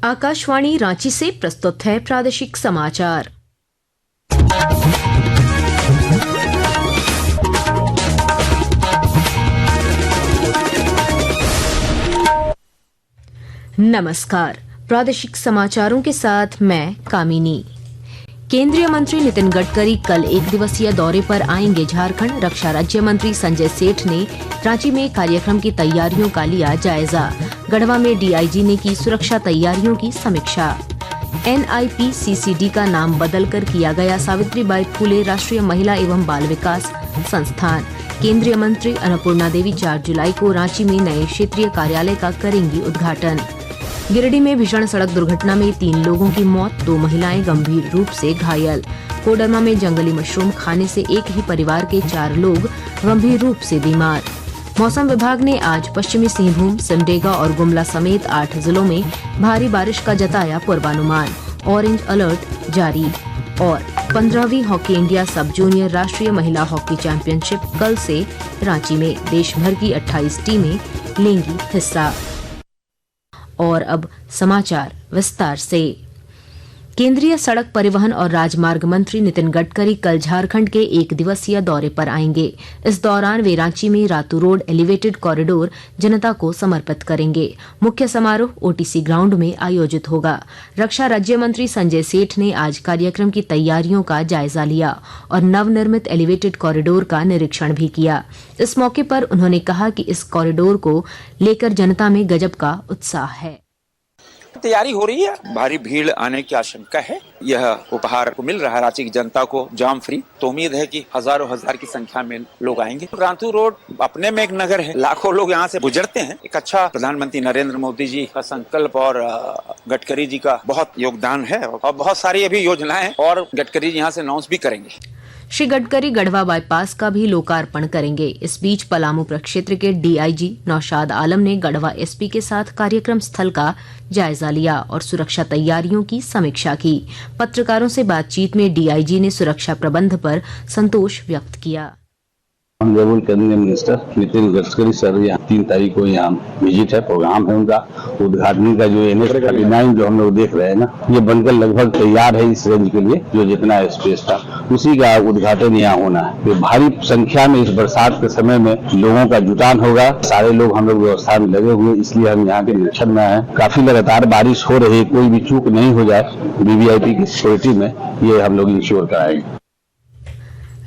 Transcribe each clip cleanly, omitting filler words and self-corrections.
आकाशवाणी रांची से प्रस्तुत है प्रादेशिक समाचार। नमस्कार, प्रादेशिक समाचारों के साथ मैं कामिनी। केंद्रीय मंत्री नितिन गडकरी कल एक दिवसीय दौरे पर आएंगे झारखंड। रक्षा राज्य मंत्री संजय सेठ ने रांची में कार्यक्रम की तैयारियों का लिया जायजा। गढ़वा में डीआईजी ने की सुरक्षा तैयारियों की समीक्षा। NIPCCD का नाम बदलकर किया गया सावित्रीबाई फूले राष्ट्रीय महिला एवं बाल विकास संस्थान। केंद्रीय मंत्री अन्नपूर्णा देवी 4 जुलाई को रांची में नए क्षेत्रीय कार्यालय का करेंगी उद्घाटन। गिरिडीह में भीषण सड़क दुर्घटना में 3 लोगों की मौत, 2 महिलाएं गंभीर रूप से घायल। कोडरमा में जंगली मशरूम खाने से एक ही परिवार के 4 लोग गंभीर रूप से बीमार। मौसम विभाग ने आज पश्चिमी सिंहभूम, सिमडेगा और गुमला समेत 8 जिलों में भारी बारिश का जताया पूर्वानुमान। ऑरेंज अलर्ट जारी। और 15वीं हॉकी इंडिया सब जूनियर राष्ट्रीय महिला हॉकी चैंपियनशिप कल से रांची में। देश भर की 28 टीमें लेंगी हिस्सा। और अब समाचार विस्तार से। केंद्रीय सड़क परिवहन और राजमार्ग मंत्री नितिन गडकरी कल झारखंड के एक दिवसीय दौरे पर आएंगे। इस दौरान वे रांची में रातू रोड एलिवेटेड कॉरिडोर जनता को समर्पित करेंगे। मुख्य समारोह OTC ग्राउंड में आयोजित होगा। रक्षा राज्य मंत्री संजय सेठ ने आज कार्यक्रम की तैयारियों का जायजा लिया और नवनिर्मित एलिवेटेड कॉरिडोर का निरीक्षण भी किया। इस मौके पर उन्होंने कहा कि इस कॉरिडोर को लेकर जनता में गजब का उत्साह है। तैयारी हो रही है, भारी भीड़ आने की आशंका है। यह उपहार को मिल रहा है रांची की जनता को जाम फ्री, तो उम्मीद है कि हजारों हजार की संख्या में लोग आएंगे। रातू रोड अपने में एक नगर है, लाखों लोग यहाँ से गुजरते हैं। एक अच्छा प्रधानमंत्री नरेंद्र मोदी जी का संकल्प और गडकरी जी का बहुत योगदान है और बहुत सारी अभी योजनाएं और गडकरी जी यहाँ से अनाउंस भी करेंगे। श्री गडकरी गढ़वा बाईपास का भी लोकार्पण करेंगे। इस बीच पलामू प्रक्षेत्र के DIG नौशाद आलम ने गढ़वा SP के साथ कार्यक्रम स्थल का जायजा लिया और सुरक्षा तैयारियों की समीक्षा की। पत्रकारों से बातचीत में DIG ने सुरक्षा प्रबंध पर संतोष व्यक्त किया। Honourable cabinet minister Nitin Gadkari sir यहाँ 3 तारीख को यहाँ विजिट है, प्रोग्राम है उनका। उद्घाटन का जो NH39 जो हम लोग देख रहे हैं ना, ये बनकर लगभग तैयार है इस रेंज के लिए। जो जितना स्पेस था उसी का उद्घाटन यहाँ होना है। तो भारी संख्या में इस बरसात के समय में लोगों का जुटान होगा। सारे लोग हम लोग व्यवस्था में लगे हुए, इसलिए हम यहाँ के निरीक्षण में है। काफी लगातार बारिश हो रही है, कोई भी चूक नहीं हो जाए VVIP की सिक्योरिटी में, ये हम लोग इंश्योर कराएंगे।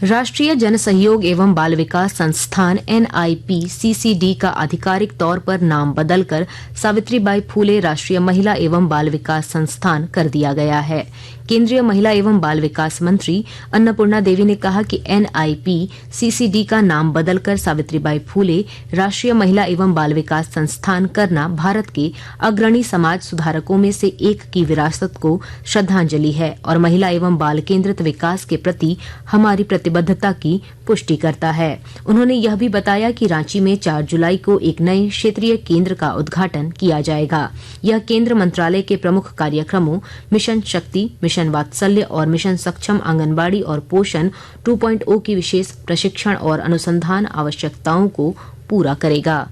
राष्ट्रीय जन सहयोग एवं बाल विकास संस्थान NIPCCD का आधिकारिक तौर पर नाम बदलकर सावित्रीबाई फूले राष्ट्रीय महिला एवं बाल विकास संस्थान कर दिया गया है। केंद्रीय महिला एवं बाल विकास मंत्री अन्नपूर्णा देवी ने कहा कि NIPCCD का नाम बदलकर सावित्रीबाई फूले राष्ट्रीय महिला एवं बाल विकास संस्थान करना भारत के अग्रणी समाज सुधारकों में से एक की विरासत को श्रद्धांजलि है और महिला एवं बाल केंद्रित विकास के प्रति हमारी प्रतिबद्धता की पुष्टि करता है। उन्होंने यह भी बताया कि रांची में 4 जुलाई को एक नए क्षेत्रीय केंद्र का उद्घाटन किया जाएगा। यह केंद्र मंत्रालय के प्रमुख कार्यक्रमों मिशन शक्ति, मिशन वात्सल्य और मिशन सक्षम आंगनबाड़ी और पोषण 2.0 की विशेष प्रशिक्षण और अनुसंधान आवश्यकताओं को पूरा करेगा।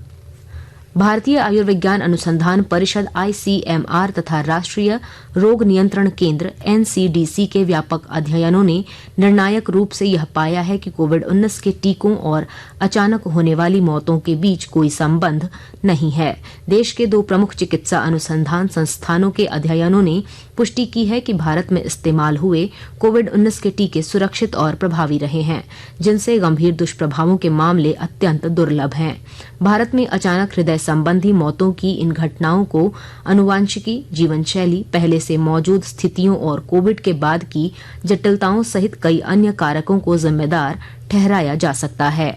भारतीय आयुर्विज्ञान अनुसंधान परिषद ICMR तथा राष्ट्रीय रोग नियंत्रण केंद्र NCDC के व्यापक अध्ययनों ने निर्णायक रूप से यह पाया है कि कोविड-19 के टीकों और अचानक होने वाली मौतों के बीच कोई संबंध नहीं है। देश के 2 प्रमुख चिकित्सा अनुसंधान संस्थानों के अध्ययनों ने पुष्टि की है कि भारत में इस्तेमाल हुए कोविड-19 के टीके सुरक्षित और प्रभावी रहे हैं, जिनसे गंभीर दुष्प्रभावों के मामले अत्यंत दुर्लभ हैं। भारत में अचानक हृदय संबंधी मौतों की इन घटनाओं को आनुवांशिकी, जीवन शैली, पहले से मौजूद स्थितियों और कोविड के बाद की जटिलताओं सहित कई अन्य कारकों को जिम्मेदार ठहराया जा सकता है।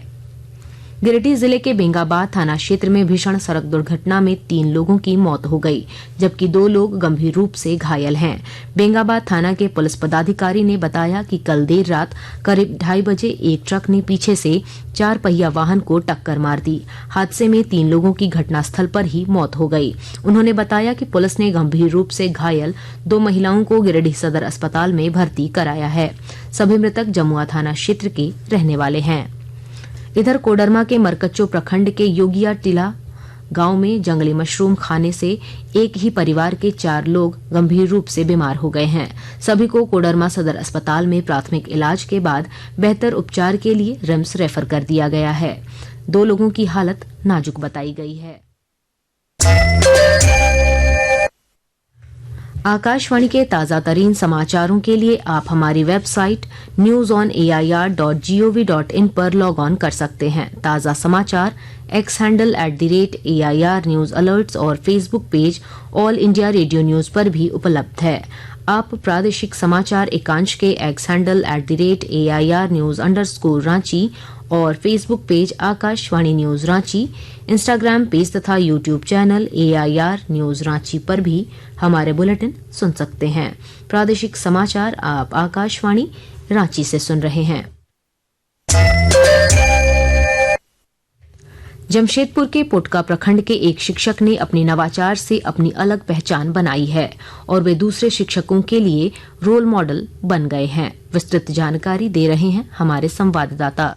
गिरिडीह जिले के बेंगाबाद थाना क्षेत्र में भीषण सड़क दुर्घटना में 3 लोगों की मौत हो गई, जबकि 2 लोग गंभीर रूप से घायल हैं। बेंगाबाद थाना के पुलिस पदाधिकारी ने बताया कि कल देर रात करीब 2:30 बजे एक ट्रक ने पीछे से 4 पहिया वाहन को टक्कर मार दी। हादसे में 3 लोगों की घटनास्थल पर ही मौत हो गई। उन्होंने बताया कि पुलिस ने गंभीर रूप से घायल 2 महिलाओं को गिरिडीह सदर अस्पताल में भर्ती कराया है। सभी मृतक जमुआ थाना क्षेत्र के रहने वाले हैं। इधर कोडरमा के मरकच्चो प्रखंड के योगिया टीला गांव में जंगली मशरूम खाने से एक ही परिवार के 4 लोग गंभीर रूप से बीमार हो गए हैं। सभी को कोडरमा सदर अस्पताल में प्राथमिक इलाज के बाद बेहतर उपचार के लिए रिम्स रेफर कर दिया गया है। 2 लोगों की हालत नाजुक बताई गई है। आकाशवाणी के ताजा तरीन समाचारों के लिए आप हमारी वेबसाइट newsonair.gov.in पर लॉग ऑन कर सकते हैं। ताजा समाचार X handle @AIR news alerts और Facebook page All India Radio news पर भी उपलब्ध है। आप प्रादेशिक समाचार एकांश के एक्स हैंडल @AIR न्यूज_रांची और Facebook page Akashvani news Ranchi, Instagram page तथा YouTube channel AIR news Ranchi पर भी हमारे बुलेटिन सुन सकते हैं। प्रादेशिक समाचार आप आकाशवाणी रांची से सुन रहे हैं। जमशेदपुर के पोटका प्रखंड के एक शिक्षक ने अपने नवाचार से अपनी अलग पहचान बनाई है और वे दूसरे शिक्षकों के लिए रोल मॉडल बन गए हैं। विस्तृत जानकारी दे रहे हैं हमारे संवाददाता।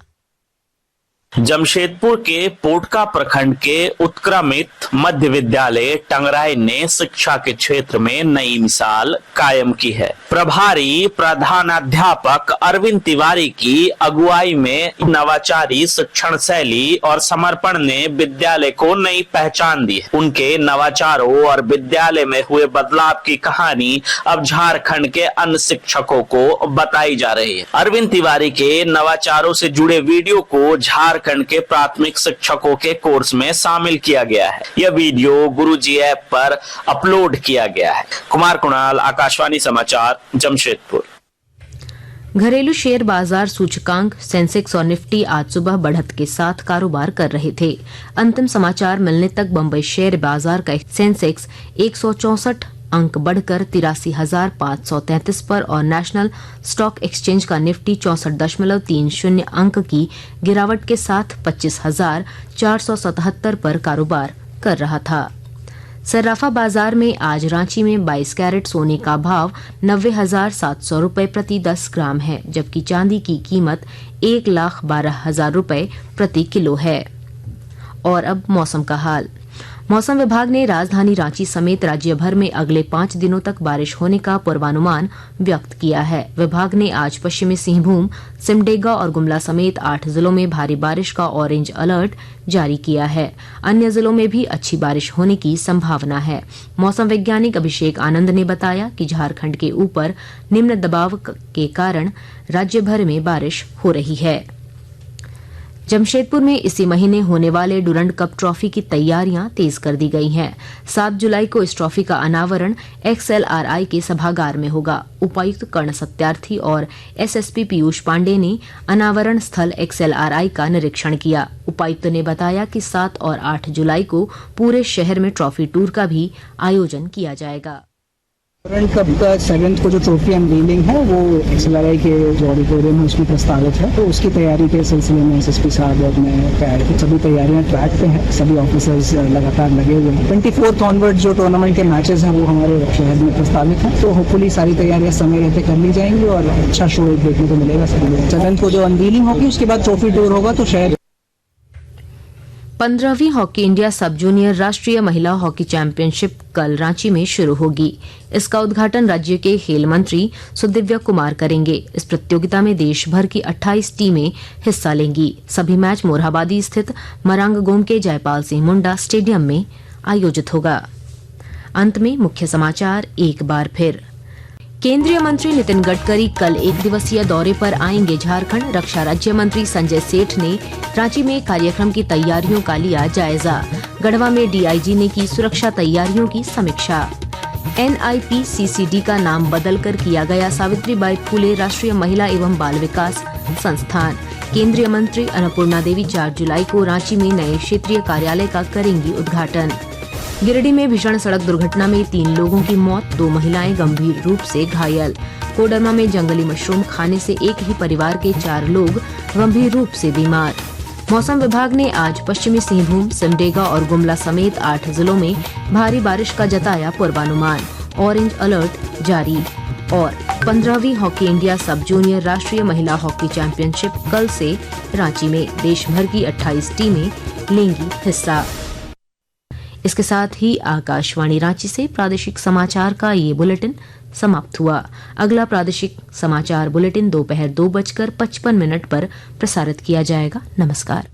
जमशेदपुर के पोटका प्रखंड के उत्क्रमित मध्य विद्यालय टंगराई ने शिक्षा के क्षेत्र में नई मिसाल कायम की है। प्रभारी प्रधानाध्यापक अरविंद तिवारी की अगुवाई में नवाचारी शिक्षण शैली और समर्पण ने विद्यालय को नई पहचान दी है। उनके नवाचारों और विद्यालय में हुए बदलाव की कहानी अब झारखंड के अन्य शिक्षकों को बताई जा रही है। अरविंद तिवारी के नवाचारों से जुड़े वीडियो को झारखंड के प्राथमिक शिक्षकों के कोर्स में शामिल किया गया है। यह वीडियो गुरुजी ऐप पर अपलोड किया गया है। कुमार कुणाल, आकाशवाणी समाचार, जमशेदपुर। घरेलू शेयर बाजार सूचकांक सेंसेक्स और निफ्टी आज सुबह बढ़त के साथ कारोबार कर रहे थे। अंतिम समाचार मिलने तक बंबई शेयर बाजार का सेंसेक्स 164 अंक बढ़कर 83,533 पर और नेशनल स्टॉक एक्सचेंज का निफ्टी 64.30 अंक की गिरावट के साथ 25,477 पर कारोबार कर रहा था। सर्राफा बाजार में आज रांची में 22 कैरेट सोने का भाव 90,700 रुपए प्रति 10 ग्राम है, जबकि चांदी की कीमत 1,12,000 रुपए प्रति किलो है। और अब मौसम का हाल। मौसम विभाग ने राजधानी रांची समेत राज्य भर में अगले 5 दिनों तक बारिश होने का पूर्वानुमान व्यक्त किया है। विभाग ने आज पश्चिमी सिंहभूम, सिमडेगा और गुमला समेत 8 जिलों में भारी बारिश का ऑरेंज अलर्ट जारी किया है। अन्य जिलों में भी अच्छी बारिश होने की संभावना है। मौसम वैज्ञानिक अभिषेक आनंद ने बताया कि झारखंड के ऊपर निम्न दबाव के कारण राज्य भर में बारिश हो रही है। जमशेदपुर में इसी महीने होने वाले डुरंड कप ट्रॉफी की तैयारियां तेज कर दी गई हैं। 7 जुलाई को इस ट्रॉफी का अनावरण XLRI के सभागार में होगा। उपायुक्त कर्ण सत्यार्थी और SSP पीयूष पांडे ने अनावरण स्थल XLRI का निरीक्षण किया। उपायुक्त ने बताया कि 7 और 8 जुलाई को पूरे शहर में ट्रॉफी टूर का भी आयोजन किया जाएगा। वर्ल्ड कप का 7th को जो ट्रॉफी अनवीलिंग है वो XLRI के जो ऑडिटोरियम है उसमें प्रस्तावित है, तो उसकी तैयारी के सिलसिले में SSP साहब और मैं सभी तैयारियां ट्रैक पे हैं। सभी ऑफिसर्स लगातार लगे हुए हैं। 24th ऑनवर्ड जो टूर्नामेंट के मैचेस हैं वो हमारे शहर में प्रस्तावित हैं, तो होपफुली सारी तैयारियां समय रहते कर ली जाएंगी और अच्छा शो देखने को मिलेगा सभी लोग। 7th को जो अनवीलिंग होगी उसके बाद ट्रॉफी टूर होगा, तो शहर 15वीं हॉकी इंडिया सब जूनियर राष्ट्रीय महिला हॉकी चैंपियनशिप कल रांची में शुरू होगी। इसका उद्घाटन राज्य के खेल मंत्री सुदिव्य कुमार करेंगे। इस प्रतियोगिता में देश भर की 28 टीमें हिस्सा लेंगी। सभी मैच मोरहाबादी स्थित मरांगगोम के जयपाल सिंह मुंडा स्टेडियम में आयोजित होगा। अंत में मुख्य समाचार एक बार फिर। केंद्रीय मंत्री नितिन गडकरी कल 1 दिवसीय दौरे पर आएंगे झारखंड। रक्षा राज्य मंत्री संजय सेठ ने रांची में कार्यक्रम की तैयारियों का लिया जायजा। गढ़वा में DIG ने की सुरक्षा तैयारियों की समीक्षा। NIPCCD का नाम बदलकर किया गया सावित्रीबाई फूले राष्ट्रीय महिला एवं बाल विकास संस्थान। केंद्रीय मंत्री अन्नपूर्णा देवी 4 जुलाई को रांची में नए क्षेत्रीय कार्यालय का करेंगी उद्घाटन। गिरिडीह में भीषण सड़क दुर्घटना में 3 लोगों की मौत, 2 महिलाएं गंभीर रूप से घायल। कोडरमा में जंगली मशरूम खाने से एक ही परिवार के 4 लोग गंभीर रूप से बीमार। मौसम विभाग ने आज पश्चिमी सिंहभूम, सिमडेगा और गुमला समेत 8 जिलों में भारी बारिश का जताया पूर्वानुमान। ऑरेंज अलर्ट जारी। और 15वीं हॉकी इंडिया सब जूनियर राष्ट्रीय महिला हॉकी चैंपियनशिप कल से रांची में देश भर की 28 टीमें लेंगी हिस्सा। इसके साथ ही आकाशवाणी रांची से प्रादेशिक समाचार का ये बुलेटिन समाप्त हुआ। अगला प्रादेशिक समाचार बुलेटिन दोपहर 2:55 पर प्रसारित किया जाएगा। नमस्कार।